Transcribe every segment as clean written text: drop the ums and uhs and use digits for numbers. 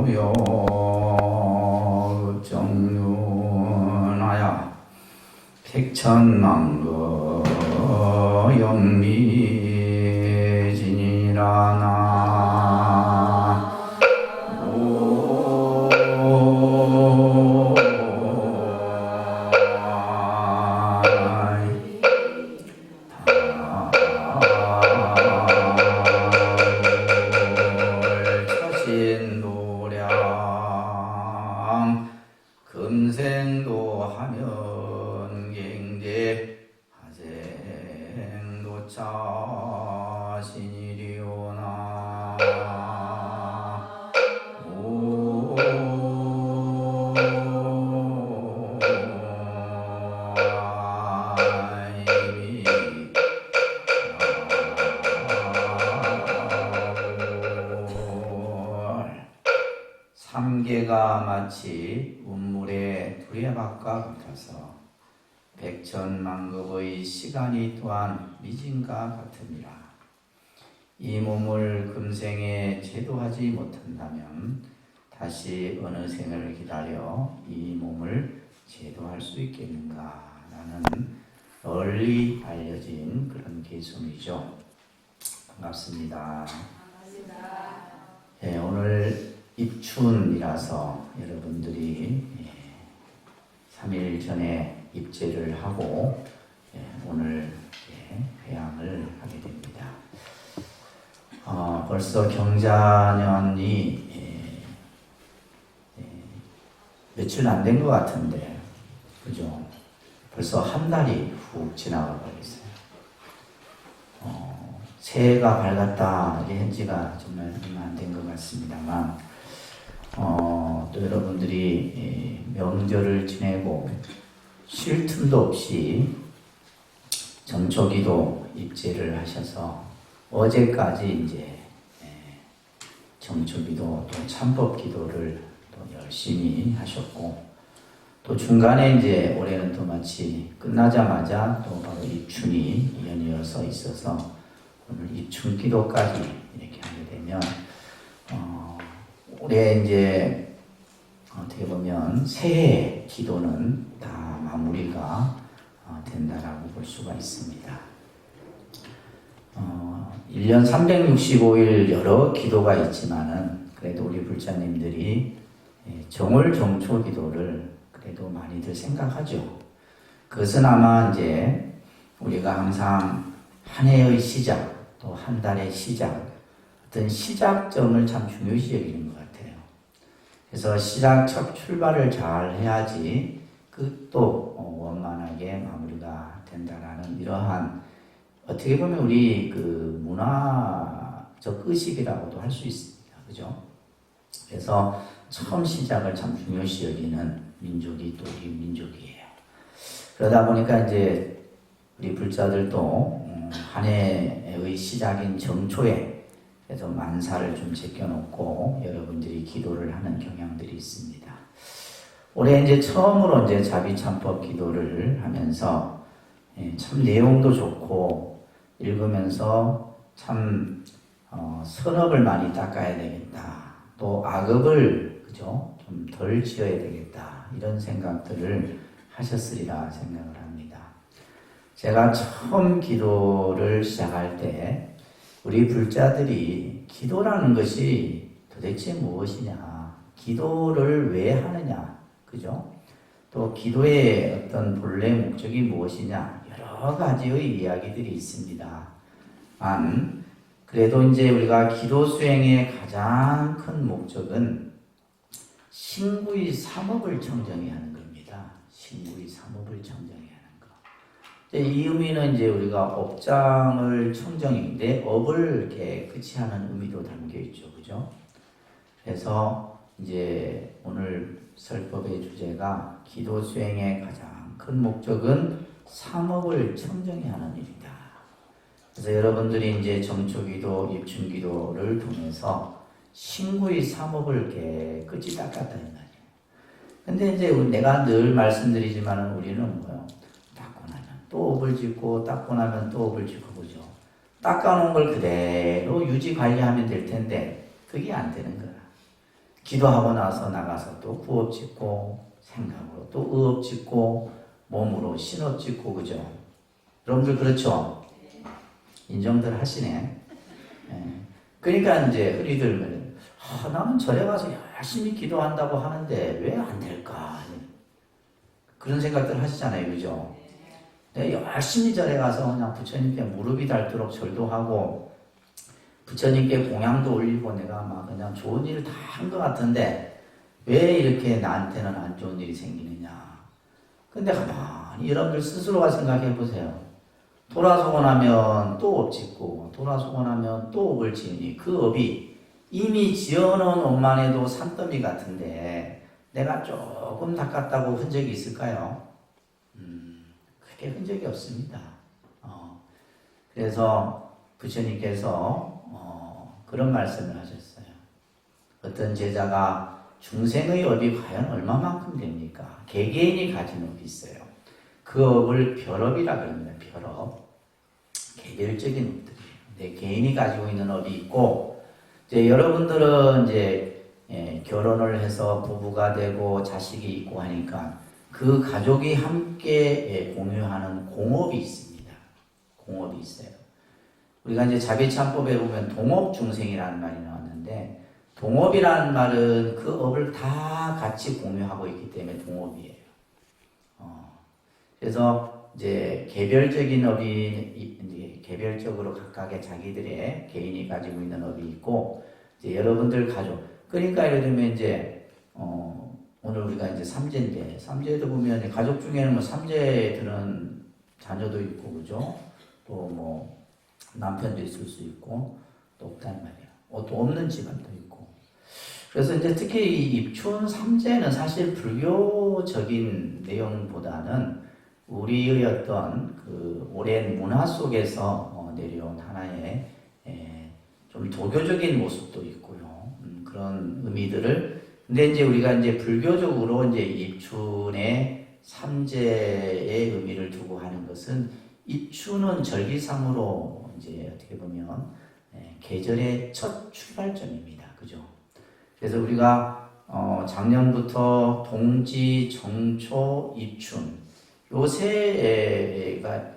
무요 정륜하야 백천만거 영리진이라나 금생도 하면 갱제 하생도 자신이리오나 삼계가 마치 운물의 두레박과 같아서 백천만급의 시간이 또한 미진과 같으니라. 이 몸을 금생에 제도하지 못한다면 다시 어느 생을 기다려 이 몸을 제도할 수 있겠는가라는 널리 알려진 그런 개수이죠. 반갑습니다. 네, 오늘 입춘이라서 여러분들이 3일 전에 입제를 하고 오늘 회양을 하게 됩니다. 벌써 경자년이 며칠 안 된 것 같은데, 그죠? 벌써 한 달이 훅 지나가 버렸어요. 새해가 밝았다 이게 현지가 정말 얼마 안 된 것 같습니다만, 또 여러분들이 명절을 지내고 쉴 틈도 없이 정초기도 입제를 하셔서 어제까지 이제 정초기도 또 참법기도를 또 열심히 하셨고, 또 중간에 이제 올해는 또 마치 끝나자마자 또 바로 입춘이 연이어서 있어서 오늘 입춘기도까지 이렇게 하게 되면 올해 이제 어떻게 보면 새해 기도는 다 마무리가 된다라고 볼 수가 있습니다. 1년 365일 여러 기도가 있지만은 그래도 우리 불자님들이 정월 정초 기도를 그래도 많이들 생각하죠. 그것은 아마 이제 우리가 항상 한 해의 시작, 또 한 달의 시작, 어떤 시작점을 참 중요시 여기는 것 같아요. 그래서 시작 첫 출발을 잘 해야지 그 또 원만하게 마무리가 된다라는 이러한 어떻게 보면 우리 그 문화적 의식이라고도 할 수 있습니다. 그죠? 그래서 처음 시작을 참 중요시 여기는 민족이 또 우리 민족이에요. 그러다 보니까 이제 우리 불자들도 한 해의 시작인 정초에 그래서 만사를 좀 제껴놓고 여러분들이 기도를 하는 경향들이 있습니다. 올해 이제 처음으로 이제 자비참법 기도를 하면서 참 내용도 좋고 읽으면서 참 선업을 많이 닦아야 되겠다. 또 악업을 그죠? 좀 덜 지어야 되겠다. 이런 생각들을 하셨으리라 생각을 합니다. 제가 처음 기도를 시작할 때 우리 불자들이 기도라는 것이 도대체 무엇이냐, 기도를 왜 하느냐, 그죠? 또 기도의 어떤 본래 목적이 무엇이냐, 여러 가지의 이야기들이 있습니다. 그래도 이제 우리가 기도 수행의 가장 큰 목적은 신구의 삼업을 청정해야 하는 겁니다. 신구의 삼업을 청정해야 하는 것. 이 의미는 이제 우리가 업장을 청정인데 업을 깨끗이 하는 의미도 담겨 있죠, 그죠? 그래서 이제 오늘 설법의 주제가 기도 수행의 가장 큰 목적은 삼업을 청정해야 하는 일이다. 그래서 여러분들이 이제 정초기도, 입춘기도를 통해서 신구의 삼업을 깨끗이 닦았다는 거예요. 근데 이제 내가 늘 말씀드리지만 우리는 뭐요? 닦고 나면 또 업을 짓고, 닦고 나면 또 업을 짓고, 그죠? 닦아놓은 걸 그대로 유지 관리하면 될 텐데, 그게 안 되는 거야. 기도하고 나서 나가서 또 구업 짓고 생각으로 또 의업 짓고 몸으로 신업 짓고 그죠? 여러분들 그렇죠? 인정들 하시네. 예. 그러니까 이제 흔히들 나는 절에 가서 열심히 기도한다고 하는데 왜 안 될까? 그런 생각들 하시잖아요. 그죠? 내가 열심히 절에 가서 그냥 부처님께 무릎이 닳도록 절도 하고 부처님께 공양도 올리고 내가 막 그냥 좋은 일을 다 한 것 같은데 왜 이렇게 나한테는 안 좋은 일이 생기느냐. 근데 가만히 여러분들 스스로가 생각해 보세요. 돌아서고 나면 또 업 짓고 돌아서고 나면 또 업을 지으니 그 업이 이미 지어놓은 업만 해도 산더미 같은데 내가 조금 닦았다고 흔적이 있을까요? 크게 흔적이 없습니다. 그래서 부처님께서 그런 말씀을 하셨어요. 어떤 제자가 중생의 업이 과연 얼마만큼 됩니까? 개개인이 가진 업이 있어요. 그 업을 별업이라 그럽니다. 별업. 개별적인 업들이에요. 내 개인이 가지고 있는 업이 있고, 이제 여러분들은 이제 결혼을 해서 부부가 되고 자식이 있고 하니까 그 가족이 함께 공유하는 공업이 있습니다. 공업이 있어요. 우리가 이제 자비참법에 보면 동업중생이라는 말이 나왔는데, 동업이라는 말은 그 업을 다 같이 공유하고 있기 때문에 동업이에요. 그래서 이제 개별적인 업이 이제 개별적으로 각각의 자기들의 개인이 가지고 있는 업이 있고, 이제 여러분들 가족. 그러니까 예를 들면 이제 오늘 우리가 이제 삼재인데, 삼재도 보면 가족 중에는 뭐 삼재들은 자녀도 있고, 그죠? 또 뭐 남편도 있을 수 있고, 또 없단 말이야. 또 없는 집안도 있고. 그래서 이제 특히 이 입춘 삼재는 사실 불교적인 내용보다는 우리의 어떤 그 오랜 문화 속에서 내려온 하나의 좀 도교적인 모습도 있고요. 그런 의미들을. 근데 이제 우리가 이제 불교적으로 이제 입춘의 삼재의 의미를 두고 하는 것은 입춘은 절기상으로 이제 어떻게 보면 계절의 첫 출발점입니다. 그죠? 그래서 우리가 작년부터 동지, 정초, 입춘 요 세가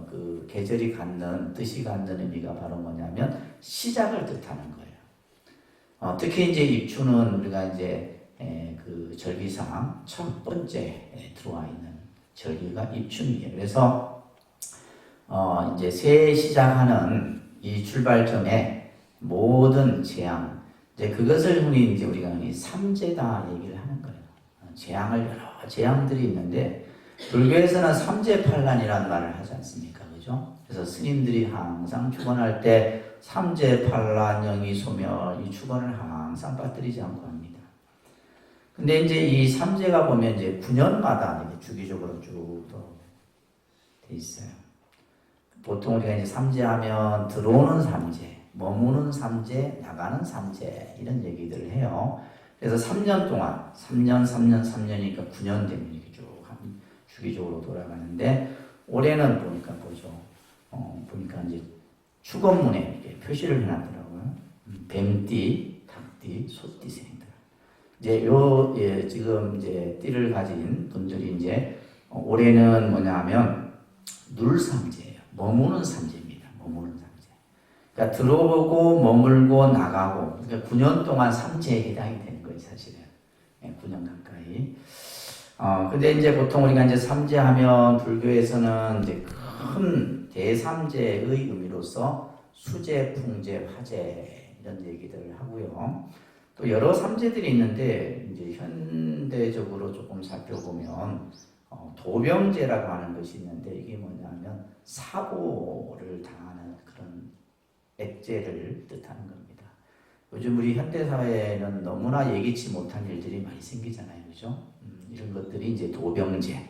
그 계절이 갖는 뜻이 갖는 의미가 바로 뭐냐면 시작을 뜻하는 거예요. 특히 이제 입춘은 우리가 이제 그 절기상 첫 번째 들어와 있는 절기가 입춘이에요. 그래서 이제 새해 시작하는 이 출발점에 모든 재앙, 이제 그것을 흔히 이제 우리가 삼재다 얘기를 하는 거예요. 재앙을 여러 재앙들이 있는데 불교에서는 삼재팔란이라는 말을 하지 않습니까? 그죠? 그래서 스님들이 항상 축원할 때 삼재팔란 영이소멸 이 축원을 항상 빠뜨리지 않고 합니다. 근데 이제 이 삼재가 보면 이제 9년마다 이렇게 주기적으로 쭉 돼 있어요. 보통 우리가 이제 삼재하면 들어오는 삼재, 머무는 삼재, 나가는 삼재 이런 얘기들을 해요. 그래서 3년 동안 3년이니까 9년 되면 이렇게 쭉 주기적으로 돌아가는데 올해는 보니까 보죠. 보니까 이제 축원문에 이렇게 표시를 해놨더라고요. 뱀띠, 닭띠, 소띠 생들. 이제 지금 이제 띠를 가진 분들이 이제 올해는 뭐냐면 눌삼재예요. 머무는 삼재입니다. 머무는 삼재. 그러니까 들어오고 머물고 나가고. 그러니까 9년 동안 삼재에 해당이 되는 거예요, 사실은. 9년 가까이. 근데 이제 보통 우리가 이제 삼재하면 불교에서는 이제 큰 대삼재의 의미로서 수재, 풍재, 화재 이런 얘기들을 하고요. 또 여러 삼재들이 있는데 이제 현대적으로 조금 살펴보면 도병재라고 하는 것이 있는데 이게 뭐냐면 사고를 당하는 그런 액재를 뜻하는 겁니다. 요즘 우리 현대사회에는 너무나 예기치 못한 일들이 많이 생기잖아요. 그죠? 이런 것들이 이제 도병재.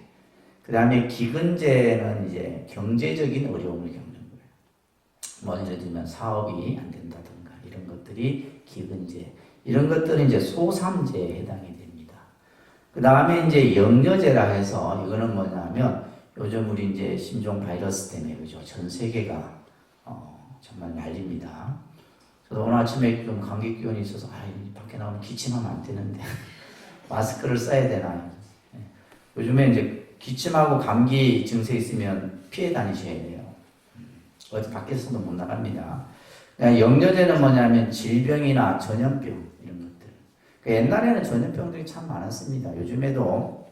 그 다음에 기근재는 이제 경제적인 어려움을 겪는 거예요. 뭐 예를 들면 사업이 안 된다든가 이런 것들이 기근재. 이런 것들은 이제 소삼재에 해당이 됩니다. 그 다음에 이제 영여재라 해서 이거는 뭐냐면 요즘 우리 이제 신종 바이러스 때문에 그죠? 전 세계가 정말 난립니다. 저도 오늘 아침에 좀 감기 기운이 있어서 밖에 나가면 기침하면 안 되는데 마스크를 써야 되나. 요즘에 이제 기침하고 감기 증세 있으면 피해 다니셔야 돼요. 어디 밖에서도 못 나갑니다. 염려되는 뭐냐면 질병이나 전염병 이런 것들. 옛날에는 전염병들이 참 많았습니다. 요즘에도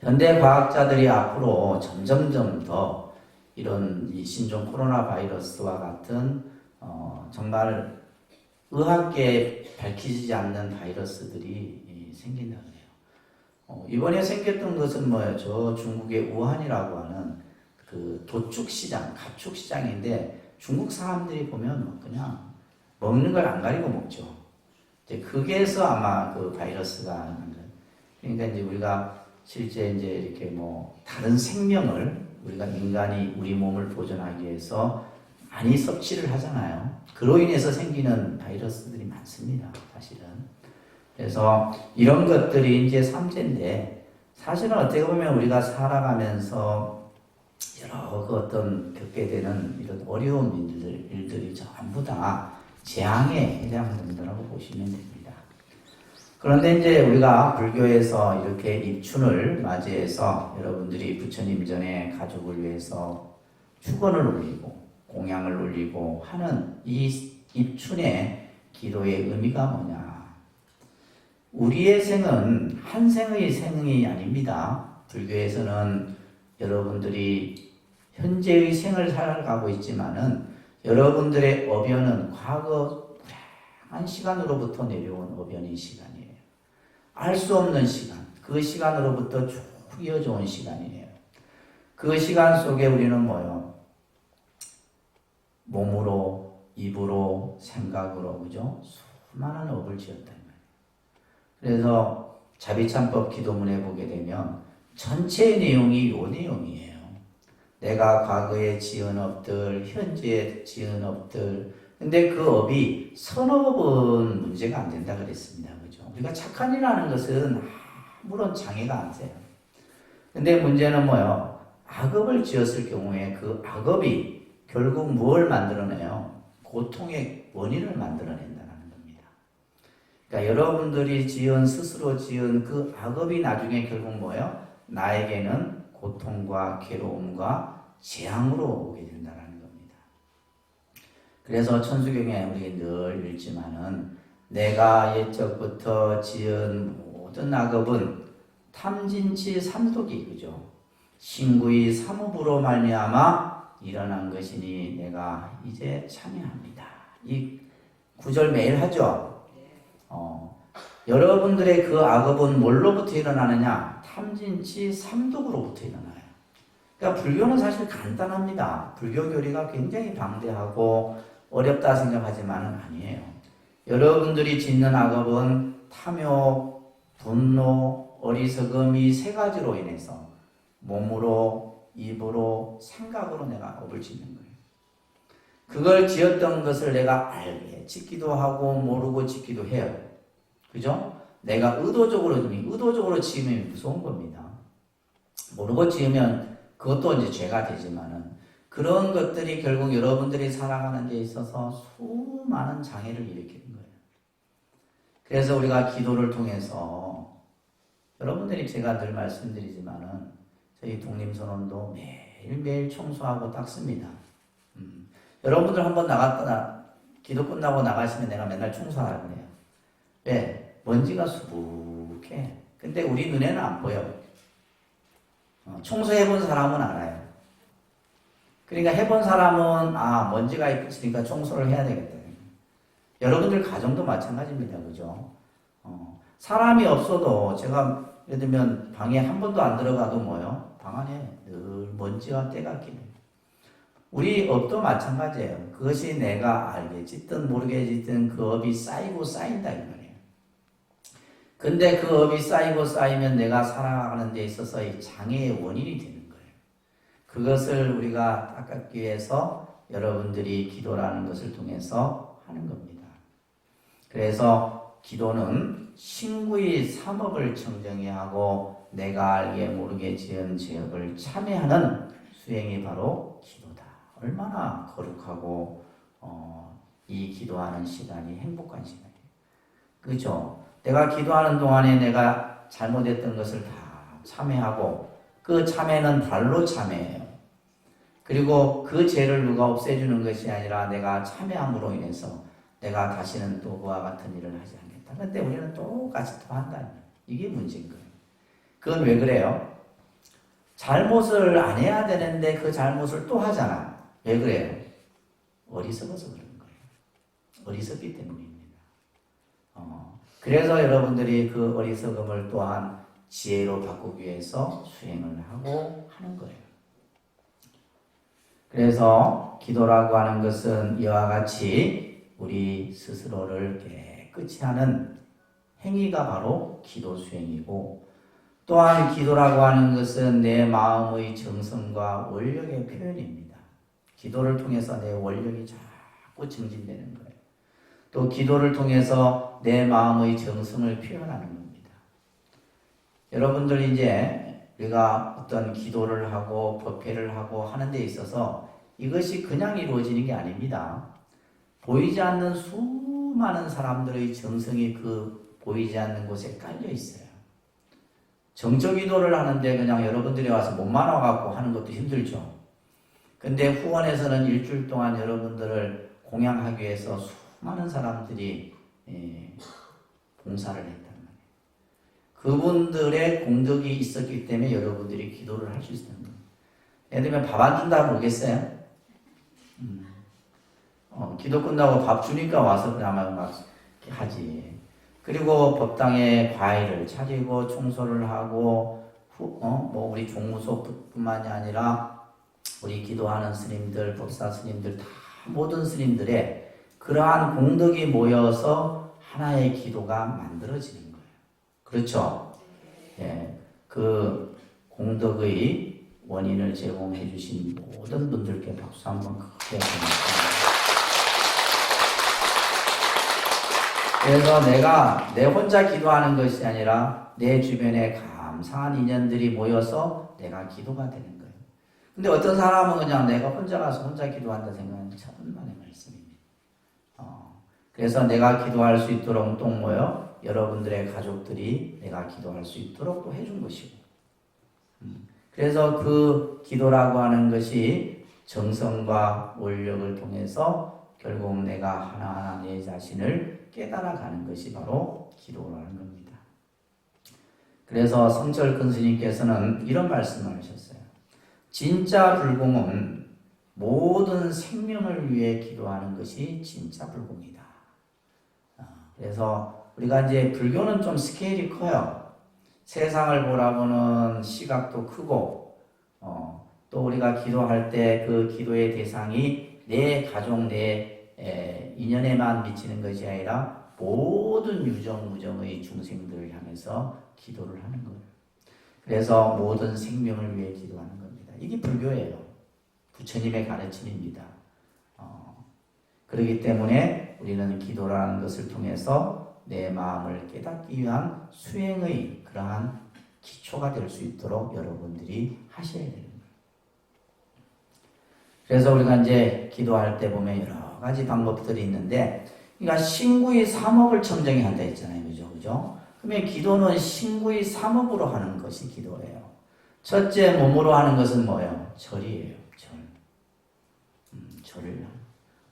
현대 과학자들이 앞으로 점점점 더 이런 이 신종 코로나 바이러스와 같은 정말 의학계에 밝히지 않는 바이러스들이 생긴다 그래요. 이번에 생겼던 것은 뭐예요? 저 중국의 우한이라고 하는 그 도축시장, 가축시장인데 중국 사람들이 보면 그냥 먹는 걸 안 가리고 먹죠. 이제 거기에서 아마 그 바이러스가 나는 거예요. 그러니까 이제 우리가 실제 이제 이렇게 뭐 다른 생명을 우리가 인간이 우리 몸을 보존하기 위해서 많이 섭취를 하잖아요. 그로 인해서 생기는 바이러스들이 많습니다. 사실은. 그래서 이런 것들이 이제 삼재인데 사실은 어떻게 보면 우리가 살아가면서 여러 그 어떤 겪게 되는 이런 어려운 일들이 전부 다 재앙에 해당하는 문제라고 보시면 됩니다. 그런데 이제 우리가 불교에서 이렇게 입춘을 맞이해서 여러분들이 부처님 전에 가족을 위해서 축원을 올리고 공양을 올리고 하는 이 입춘의 기도의 의미가 뭐냐? 우리의 생은 한 생의 생이 아닙니다. 불교에서는 여러분들이 현재의 생을 살아가고 있지만은 여러분들의 어변은 과거 다양한 시간으로부터 내려온 어변의 시간이에요. 알 수 없는 시간, 그 시간으로부터 쭉 이어져 온 시간이에요. 그 시간 속에 우리는 뭐요? 몸으로, 입으로, 생각으로, 그죠? 수많은 업을 지었단 말이에요. 그래서 자비참법 기도문에 보게 되면 전체 내용이 요 내용이에요. 내가 과거에 지은 업들, 현재에 지은 업들. 근데 그 업이 선업은 문제가 안 된다 그랬습니다. 그죠? 우리가 착한 일 하는 것은 아무런 장애가 안 돼요. 근데 문제는 뭐예요? 악업을 지었을 경우에 그 악업이 결국 무엇을 만들어내요? 고통의 원인을 만들어낸다는 겁니다. 그러니까 여러분들이 스스로 지은 그 악업이 나중에 결국 뭐예요? 나에게는 고통과 괴로움과 재앙으로 오게 된다는 겁니다. 그래서 천수경에 우리 늘 읽지만은 내가 옛적부터 지은 모든 악업은 탐진치 삼독이 그죠? 신구의 삼업으로 말미암아 일어난 것이니 내가 이제 참여합니다. 이 구절 매일 하죠? 여러분들의 그 악업은 뭘로부터 일어나느냐? 탐진치 삼독으로부터 일어나요. 그러니까 불교는 사실 간단합니다. 불교 교리가 굉장히 방대하고 어렵다 생각하지만은 아니에요. 여러분들이 짓는 악업은 탐욕, 분노, 어리석음 이 세 가지로 인해서 몸으로, 입으로, 생각으로 내가 업을 짓는 거예요. 그걸 지었던 것을 내가 알게 짓기도 하고 모르고 짓기도 해요. 그죠? 내가 의도적으로 지으면 무서운 겁니다. 모르고 지으면 그것도 이제 죄가 되지만은 그런 것들이 결국 여러분들이 살아가는 데 있어서 수많은 장애를 일으키는 거예요. 그래서 우리가 기도를 통해서 여러분들이 제가 늘 말씀드리지만은 저희 독림선언도 매일매일 청소하고 닦습니다. 여러분들 한번 기도 끝나고 나가시면 내가 맨날 청소하라고 해요. 왜? 먼지가 수북해. 근데 우리 눈에는 안 보여. 청소해본 사람은 알아요. 그러니까 해본 사람은 먼지가 있으니까 청소를 해야 되겠다. 여러분들 가정도 마찬가지입니다. 그죠? 사람이 없어도 제가 예를 들면 방에 한 번도 안 들어가도 뭐요? 방 안에 늘 먼지와 때가 끼는. 우리 업도 마찬가지예요. 그것이 내가 알게 짓든 모르게 짓든 그 업이 쌓이고 쌓인다 이 말이에요. 근데 그 업이 쌓이고 쌓이면 내가 살아가는 데 있어서 이 장애의 원인이 되는 거예요. 그것을 우리가 닦기 위해서 여러분들이 기도라는 것을 통해서 하는 겁니다. 그래서 기도는 신구의 삼업을 청정히 하고 내가 알게 모르게 지은 죄업을 참회하는 수행이 바로 기도다. 얼마나 거룩하고 이 기도하는 시간이 행복한 시간이에요. 그렇죠? 내가 기도하는 동안에 내가 잘못했던 것을 다 참회하고 그 참회는 발로 참회해요. 그리고 그 죄를 누가 없애주는 것이 아니라 내가 참회함으로 인해서 내가 다시는 또 그와 같은 일을 하지 않겠다. 그런데 우리는 똑같이 또 한다는 거예요. 이게 문제인 거예요. 그건 왜 그래요? 잘못을 안 해야 되는데 그 잘못을 또 하잖아. 왜 그래요? 어리석어서 그런 거예요. 어리석기 때문입니다. 그래서 여러분들이 그 어리석음을 또한 지혜로 바꾸기 위해서 수행을 하고 하는 거예요. 그래서 기도라고 하는 것은 이와 같이 우리 스스로를 깨끗이 하는 행위가 바로 기도 수행이고, 또한 기도라고 하는 것은 내 마음의 정성과 원력의 표현입니다. 기도를 통해서 내 원력이 자꾸 증진되는 거예요. 또 기도를 통해서 내 마음의 정성을 표현하는 겁니다. 여러분들 이제 우리가 어떤 기도를 하고 법회를 하고 하는 데 있어서 이것이 그냥 이루어지는 게 아닙니다. 보이지 않는 수많은 사람들의 정성이 그 보이지 않는 곳에 깔려 있어요. 정적 기도를 하는데 그냥 여러분들이 와서 몸만 와갖고 하는 것도 힘들죠. 근데 후원에서는 일주일 동안 여러분들을 공양하기 위해서 수많은 사람들이 봉사를 했단 말이에요. 그분들의 공덕이 있었기 때문에 여러분들이 기도를 할 수 있었던 거예요. 예를 들면 밥 안 준다고 모르겠어요? 기도 끝나고 밥 주니까 와서 그나마 막 하지. 그리고 법당에 과일을 차리고 청소를 하고 우리 종무소뿐만이 아니라 우리 기도하는 스님들, 법사 스님들 다 모든 스님들의 그러한 공덕이 모여서 하나의 기도가 만들어지는 거예요. 그렇죠? 예, 그 공덕의 원인을 제공해 주신 모든 분들께 박수 한번 크게 보내드립니다. 그래서 내가 내 혼자 기도하는 것이 아니라 내 주변에 감사한 인연들이 모여서 내가 기도가 되는 거예요. 근데 어떤 사람은 그냥 내가 혼자 가서 혼자 기도한다 생각하는 천만의 말씀입니다. 그래서 내가 기도할 수 있도록 또 뭐요? 여러분들의 가족들이 내가 기도할 수 있도록 또 해준 것이고. 그래서 그 기도라고 하는 것이 정성과 원력을 통해서 결국 내가 하나하나 내 자신을 깨달아가는 것이 바로 기도라는 겁니다. 그래서 성철 큰 스님께서는 이런 말씀을 하셨어요. 진짜 불공은 모든 생명을 위해 기도하는 것이 진짜 불공이다. 그래서 우리가 이제 불교는 좀 스케일이 커요. 세상을 보라보는 시각도 크고, 또 우리가 기도할 때 그 기도의 대상이 내 가족, 내 인연에만 미치는 것이 아니라 모든 유정무정의 중생들을 향해서 기도를 하는 거예요. 그래서 모든 생명을 위해 기도하는 겁니다. 이게 불교예요. 부처님의 가르침입니다. 그렇기 때문에 우리는 기도라는 것을 통해서 내 마음을 깨닫기 위한 수행의 그러한 기초가 될 수 있도록 여러분들이 하셔야 되는 거예요. 그래서 우리가 이제 기도할 때 보면 여러 가지 방법들이 있는데, 그러니까 신구의 삼업을 청정해야 한다 했잖아요. 그죠? 그러면 기도는 신구의 삼업으로 하는 것이 기도예요. 첫째 몸으로 하는 것은 뭐예요? 절이에요. 절을.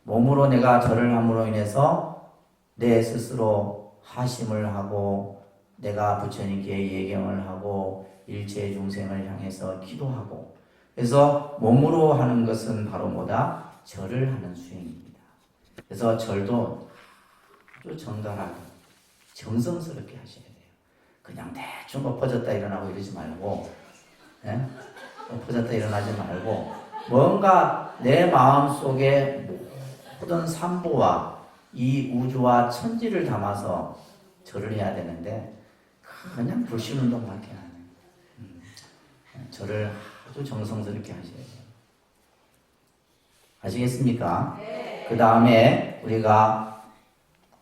몸으로 내가 절을 함으로 인해서 내 스스로 하심을 하고 내가 부처님께 예경을 하고 일체 중생을 향해서 기도하고, 그래서 몸으로 하는 것은 바로 뭐다? 절을 하는 수행입니다. 그래서 절도 아주 정갈하게 정성스럽게 하셔야 돼요. 그냥 대충 엎어졌다 일어나고 이러지 말고, 엎어졌다 일어나지 말고 뭔가 내 마음속에 모든 삼보와 이 우주와 천지를 담아서 절을 해야 되는데 그냥 불신운동밖에 안 해요. 절을 아주 정성스럽게 하셔야 돼요. 아시겠습니까? 네. 그 다음에 우리가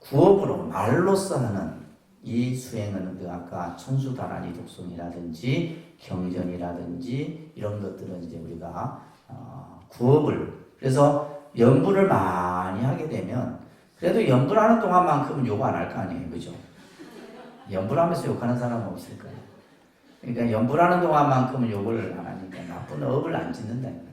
구업으로 말로써 하는 이 수행은 아까 천수다란이 독송이라든지 경전이라든지 이런 것들은 이제 우리가 구업을, 그래서 연부를 많이 하게 되면 그래도 연불하는 동안만큼은 욕 안 할 거 아니에요. 그죠? 연불하면서 욕하는 사람은 없을 거예요. 그러니까 연불하는 동안만큼은 욕을 안 하니까 나쁜 업을 안 짓는다는 거예요.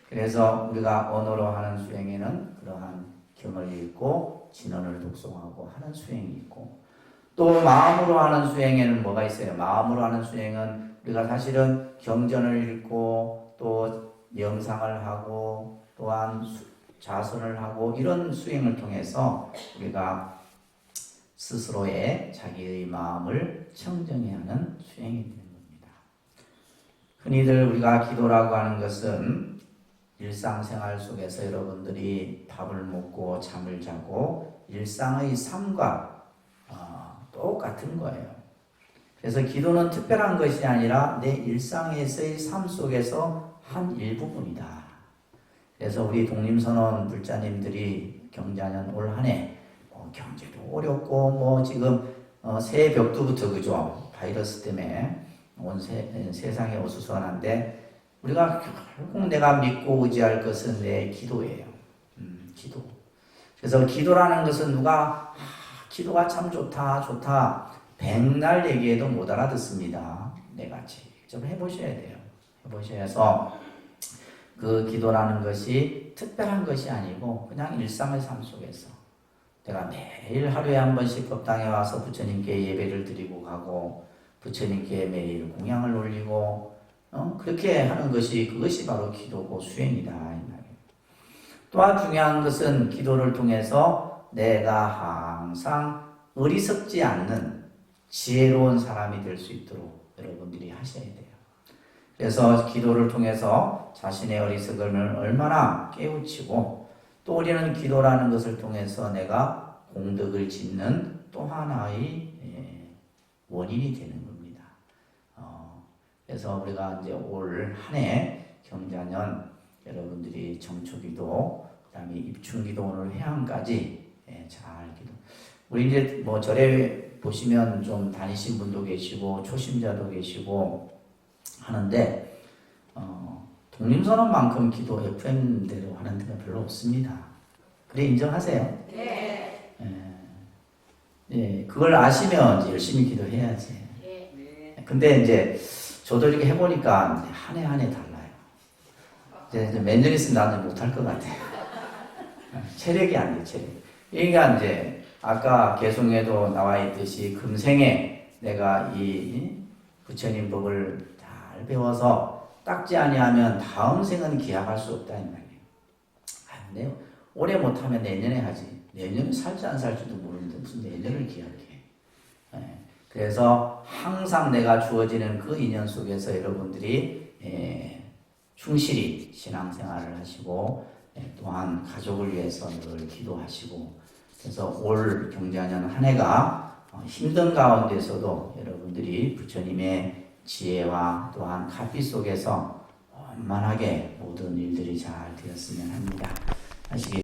그래서 우리가 언어로 하는 수행에는 그러한 경을 읽고 진언을 독송하고 하는 수행이 있고, 또 마음으로 하는 수행에는 뭐가 있어요? 마음으로 하는 수행은 우리가 사실은 경전을 읽고 또 명상을 하고 또한 자선을 하고 이런 수행을 통해서 우리가 스스로의 자기의 마음을 청정히 하는 수행이 되는 겁니다. 흔히들 우리가 기도라고 하는 것은 일상생활 속에서 여러분들이 밥을 먹고 잠을 자고 일상의 삶과 똑같은 거예요. 그래서 기도는 특별한 것이 아니라 내 일상에서의 삶 속에서 한 일부분이다. 그래서 우리 독림선언 불자님들이 경자년 올 한 해 경제도 어렵고 지금 새해 벽두부터 그죠? 바이러스 때문에 온 세상이 어수선한데 우리가 결국 내가 믿고 의지할 것은 내 기도예요. 기도. 그래서 기도라는 것은 누가 기도가 참 좋다 백날 얘기해도 못 알아듣습니다. 내가 직접 해보셔야 돼요. 해보셔서 그 기도라는 것이 특별한 것이 아니고 그냥 일상의 삶 속에서 내가 매일 하루에 한 번씩 법당에 와서 부처님께 예배를 드리고 가고 부처님께 매일 공양을 올리고 그렇게 하는 것이 그것이 바로 기도고 수행이다. 또한 중요한 것은 기도를 통해서 내가 항상 어리석지 않는 지혜로운 사람이 될 수 있도록 여러분들이 하셔야 돼요. 그래서 기도를 통해서 자신의 어리석음을 얼마나 깨우치고 또 우리는 기도라는 것을 통해서 내가 공덕을 짓는 또 하나의 원인이 되는 겁니다. 그래서 우리가 이제 올 한 해 경자년 여러분들이 정초기도, 그 다음에 입춘기도, 오늘 회항까지 잘 기도. 우리 이제 절에 보시면 좀 다니신 분도 계시고 초심자도 계시고 하는데 독림선언만큼 기도 FM대로 하는 데가 별로 없습니다. 그래 인정하세요? 네. 그걸 아시면 이제 열심히 기도해야지. 네. 근데 이제 저도 이렇게 해보니까 한 해 한 해 달라요. 이제 몇 년 있으면 나는 못할 것 같아요. 체력이 안 돼, 체력. 그러니까 이제 아까 개송에도 나와 있듯이 금생에 내가 이 부처님 법을 잘 배워서 닦지 아니하면 다음 생은 기약할 수 없다 이 말이에요. 올해 못하면 내년에 하지. 내년에 살지 안 살지도 모르는데 무슨 내년을 기약해. 그래서 항상 내가 주어지는 그 인연 속에서 여러분들이 충실히 신앙생활을 하시고 또한 가족을 위해서 늘 기도하시고, 그래서 올 경자년 한 해가 힘든 가운데서도 여러분들이 부처님의 지혜와 또한 가피 속에서 원만하게 모든 일들이 잘 되었으면 합니다. 하시기